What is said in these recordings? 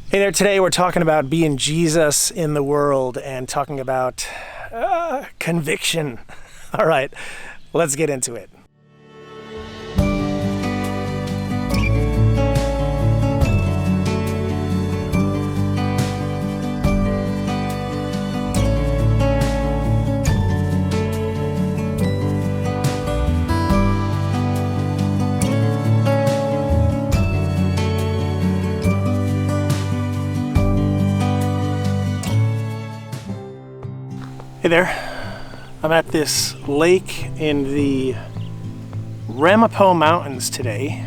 Hey there, today we're talking about being Jesus in the world and talking about conviction. All right, let's get into it. Hey there, I'm at this lake in the Ramapo Mountains today.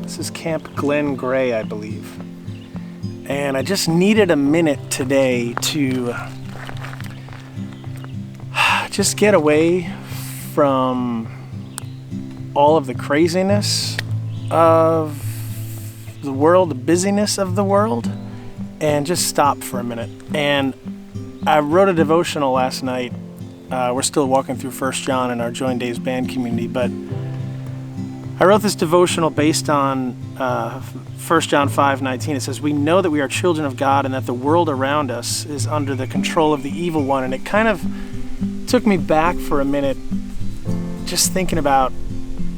This is Camp Glen Gray, I believe. And I just needed a minute today to just get away from all of the craziness of the world, the busyness of the world, and just stop for a minute. And I wrote a devotional last night. We're still walking through 1 John in our Join Days band community, but I wrote this devotional based on 1 John 5:19. It says, "We know that we are children of God and that the world around us is under the control of the evil one." And it kind of took me back for a minute, just thinking about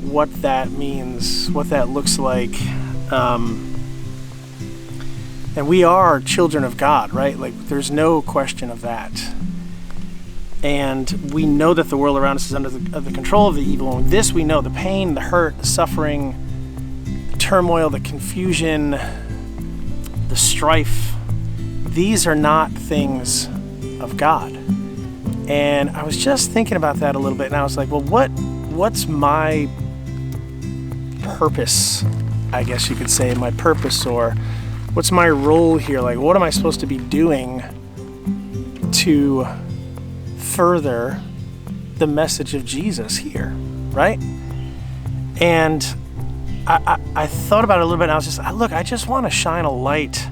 what that means, what that looks like. And we are children of God, right? Like, there's no question of that. And we know that the world around us is under the control of the evil one. This we know, the pain, the hurt, the suffering, the turmoil, the confusion, the strife. These are not things of God. And I was just thinking about that a little bit, and I was like, well, what's my purpose, I guess you could say, my purpose, or what's my role here? Like, what am I supposed to be doing to further the message of Jesus here, right? And I thought about it a little bit, and I was just, I just want to shine a light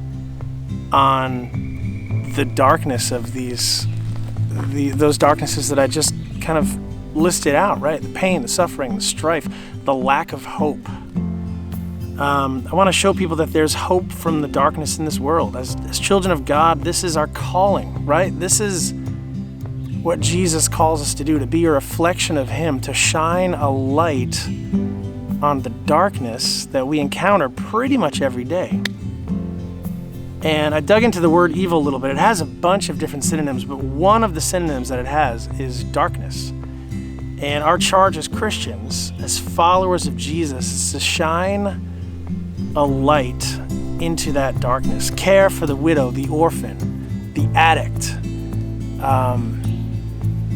on the darkness of those darknesses that I just kind of listed out, right? The pain, the suffering, the strife, the lack of hope. I want to show people that there's hope from the darkness in this world. As children of God, this is our calling, right? This is what Jesus calls us to do, to be a reflection of Him, to shine a light on the darkness that we encounter pretty much every day. And I dug into the word evil a little bit. It has a bunch of different synonyms, but one of the synonyms that it has is darkness. And our charge as Christians, as followers of Jesus, is to shine a light into that darkness. Care for the widow, the orphan, the addict,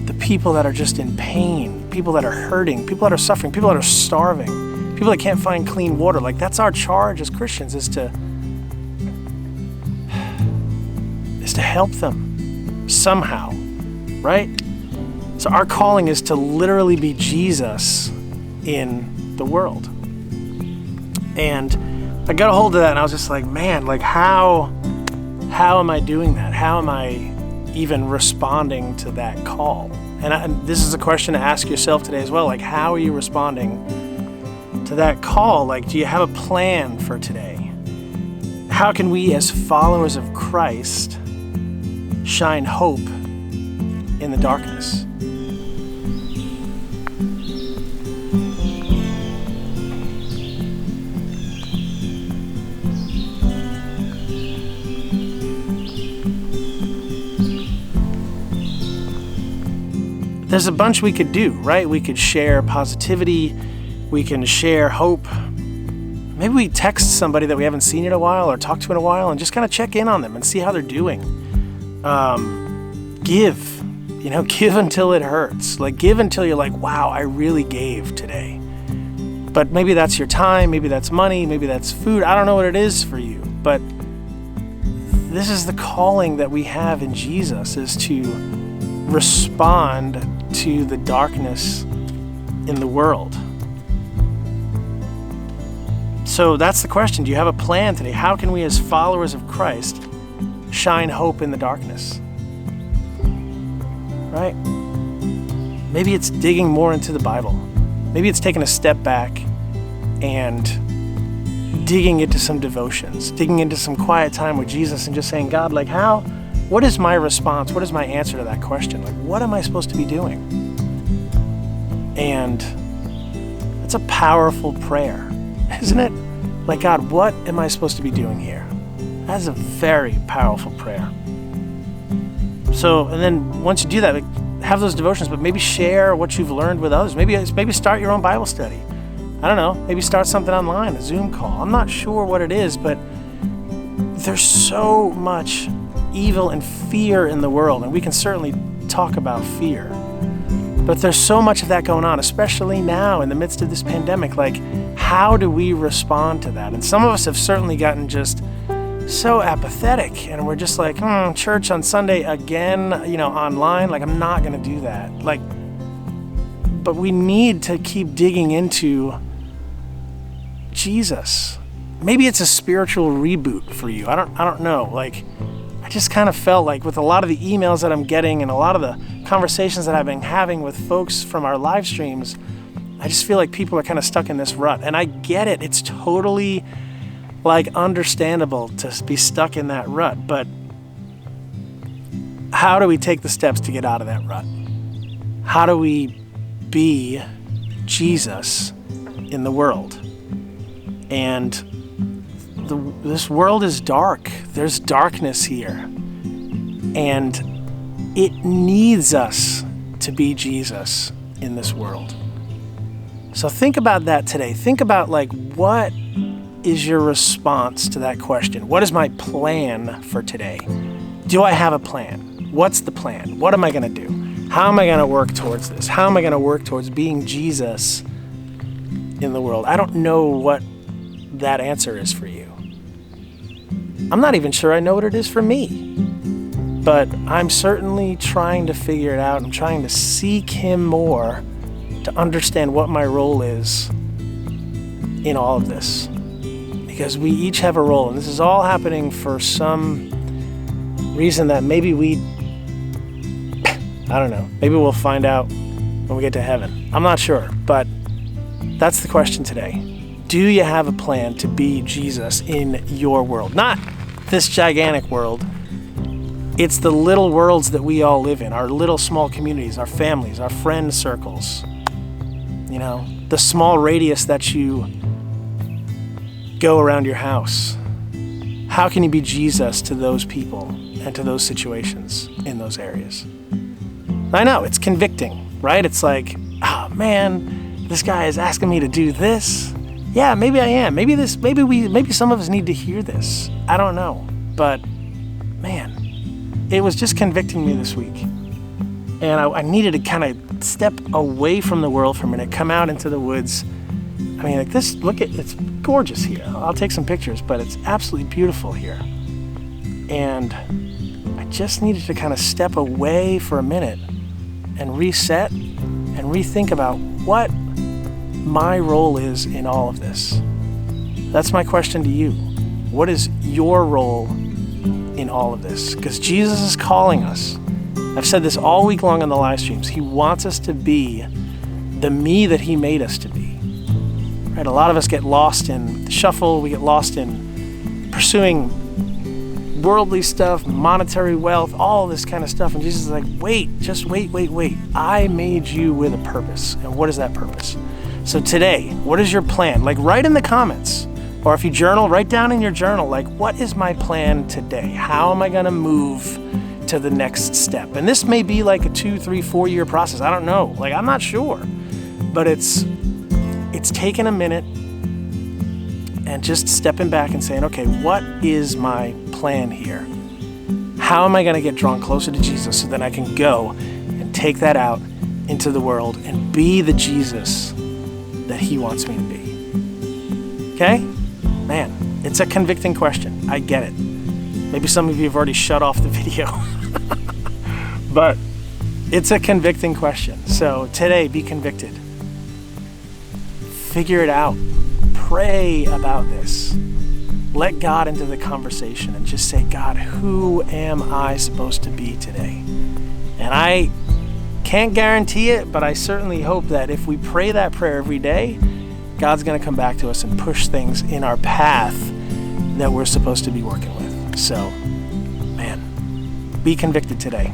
the people that are just in pain, people that are hurting, people that are suffering, people that are starving, people that can't find clean water. Like, that's our charge as Christians, is to help them somehow, right? So our calling is to literally be Jesus in the world. And I got a hold of that, and I was just like, man, like, how am I doing that? How am I even responding to that call? And this is a question to ask yourself today as well. Like, how are you responding to that call? Like, do you have a plan for today? How can we, as followers of Christ, shine hope in the darkness? There's a bunch we could do, right? We could share positivity. We can share hope. Maybe we text somebody that we haven't seen in a while or talked to in a while and just kind of check in on them and see how they're doing. Give until it hurts. Like, give until you're like, wow, I really gave today. But maybe that's your time, maybe that's money, maybe that's food. I don't know what it is for you, but this is the calling that we have in Jesus, is to respond to the darkness in the world. So that's the question. Do you have a plan today? How can we, as followers of Christ, shine hope in the darkness? Right? Maybe it's digging more into the Bible. Maybe it's taking a step back and digging into some devotions, digging into some quiet time with Jesus and just saying, God, like what is my response? What is my answer to that question? Like, what am I supposed to be doing? And it's a powerful prayer, isn't it? Like, God, what am I supposed to be doing here? That's a very powerful prayer. So, and then once you do that, like, have those devotions, but maybe share what you've learned with others. Maybe start your own Bible study. I don't know, maybe start something online, a Zoom call. I'm not sure what it is, but there's so much evil and fear in the world, and we can certainly talk about fear. But there's so much of that going on, especially now in the midst of this pandemic. Like, how do we respond to that? And some of us have certainly gotten just so apathetic, and we're just like, church on Sunday again, online. Like, I'm not going to do that. Like, but we need to keep digging into Jesus. Maybe it's a spiritual reboot for you. I don't know. Like, I just kind of felt like with a lot of the emails that I'm getting and a lot of the conversations that I've been having with folks from our live streams, I just feel like people are kind of stuck in this rut. And I get it. It's totally like understandable to be stuck in that rut. But how do we take the steps to get out of that rut? How do we be Jesus in the world? And this world is dark. There's darkness here. And it needs us to be Jesus in this world. So think about that today. Think about, like, what is your response to that question? What is my plan for today? Do I have a plan? What's the plan? What am I going to do? How am I going to work towards this? How am I going to work towards being Jesus in the world? I don't know what that answer is for you. I'm not even sure I know what it is for me. But I'm certainly trying to figure it out. I'm trying to seek Him more to understand what my role is in all of this. Because we each have a role, and this is all happening for some reason that maybe I don't know, maybe we'll find out when we get to heaven. I'm not sure, but that's the question today. Do you have a plan to be Jesus in your world? Not this gigantic world. It's the little worlds that we all live in, our little small communities, our families, our friend circles. The small radius that you go around your house. How can you be Jesus to those people and to those situations in those areas? I know, it's convicting, right? It's like, oh man, this guy is asking me to do this. Yeah, maybe I am. Maybe some of us need to hear this. I don't know. But man, it was just convicting me this week. And I needed to kind of step away from the world for a minute, come out into the woods. I mean, like this, it's gorgeous here. I'll take some pictures, but it's absolutely beautiful here. And I just needed to kind of step away for a minute and reset and rethink about what my role is in all of this. That's my question to you. What is your role in all of this? Because Jesus is calling us. I've said this all week long on the live streams. He wants us to be the me that He made us to be. Right? A lot of us get lost in the shuffle. We get lost in pursuing worldly stuff, monetary wealth, all this kind of stuff. And Jesus is like, wait. I made you with a purpose. And what is that purpose? So today, what is your plan? Like, write in the comments. Or if you journal, write down in your journal, like, what is my plan today? How am I going to move to the next step? And this may be like a 2, 3, 4 year process. I don't know. Like, I'm not sure. But it's taking a minute and just stepping back and saying, okay, what is my plan here? How am I going to get drawn closer to Jesus so that I can go and take that out into the world and be the Jesus that He wants me to be? Okay? Man, it's a convicting question. I get it. Maybe some of you have already shut off the video. But it's a convicting question. So today, be convicted. Figure it out. Pray about this. Let God into the conversation and just say, God, who am I supposed to be today? And I can't guarantee it, but I certainly hope that if we pray that prayer every day, God's going to come back to us and push things in our path that we're supposed to be working with. So, man, be convicted today.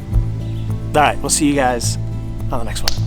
All right, we'll see you guys on the next one.